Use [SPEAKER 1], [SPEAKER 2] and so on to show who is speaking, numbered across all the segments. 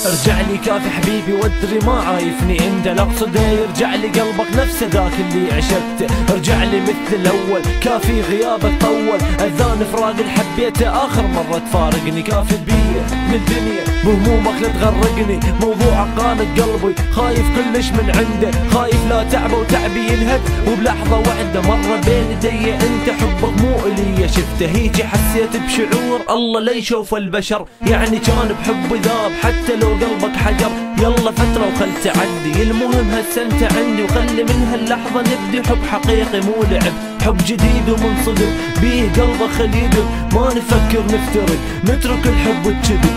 [SPEAKER 1] ارجع لي كافي حبيبي وادري ما عايفني انت، لا اقصد يرجع لي قلبك نفسه ذاك اللي عشقته. ارجع لي مثل الاول كافي غيابك طول، اذان فراق اللي حبيته اخر مرة تفارقني. كافي بيه من الدنيا بهمومك لا تغرقني، موضوعك قانق قلبي خايف كلش من عنده، خايف لا تعبه وتعبي ينهد وبلحظة وحدة مرة بين يدي انت. حبك مو الي شفته هيجي حسيت بشعور الله لا يشوف البشر، يعني كان بحبي ذاب حتى لو قلبك حجر. يلا فترة وخل تعدي، المهم هسه انت عندي وخلي من هاللحظة نبدي حب حقيقي مو لعب، حب جديد ومنصدم بيه قلبك خليدم. ما نفكر نفترق نترك الحب والكذب،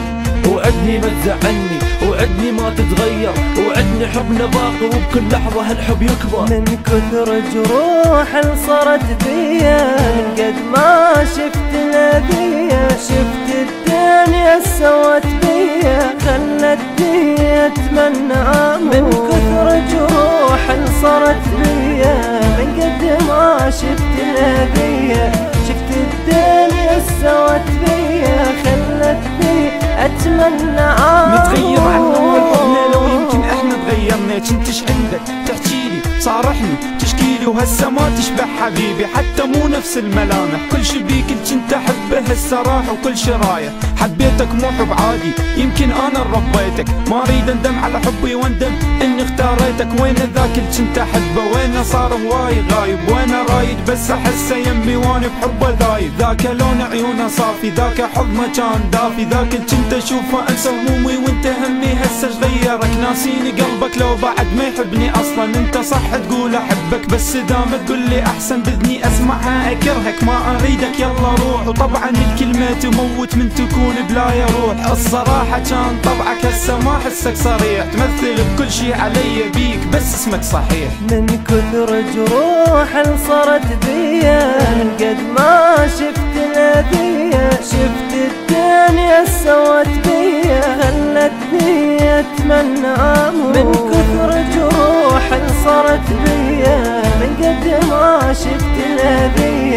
[SPEAKER 1] وعدني ما تزعلني وعدني ما تتغير، وعدني حبنا باقي وبكل لحظة هالحب يكبر.
[SPEAKER 2] من كثر جروح اللي صارت بيا من قد ما شفت الأذية، شفت الدنيا سوت بيا خلتني أتمنى أموت. من كثر جروح اللي صارت بيا من قد ما شفت الأذية، شفت الدنيا سوت بيا خلتني أتمنى أموت.
[SPEAKER 3] نتغير عن أول حبنا لو يمكن احنا تغيرنا، كنتش عندك تحكيلي صارحني تشكيلي، وهسه ما تشبه حبيبي حتى مو نفس الملامح. كل شي بيك كنت احبه هسه راح وكل شي رايح، حبيتك مو حب عادي يمكن انا ربيتك، ما اريد اندم على حبي واندم اني اختاريتك. وين ذاك اللي كنت احبه وين صار هواي غايب، وين رايد بس احسه يمي واني بحبه ذايب. ذاك لون عيونه صافي، ذاك حضنه كان دافي، ذاك اللي كنت اشوفه انسى همومي وانت همي هسه غيرك. ناسيني قلبك لو بعد ما يحبني اصلا، انت صح تقول احبك بس دام تقول لي احسن بدني اسمعها اكرهك. ما اريدك يلا روح، وطبعا الكلمة تموت من تكون بلا يروح. الصراحة كان طبعك هسه ما احسك صريح، تمثل بكل شي علي بيك بس اسمك صحيح.
[SPEAKER 2] من كثر جروح اللي صارت بيا من قد ما شفت الأذية، شفت الدنيا سوت بيا خلتني أتمنى أموت. من كثر جروح اللي صارت بيا من قد ما شفت الأذية،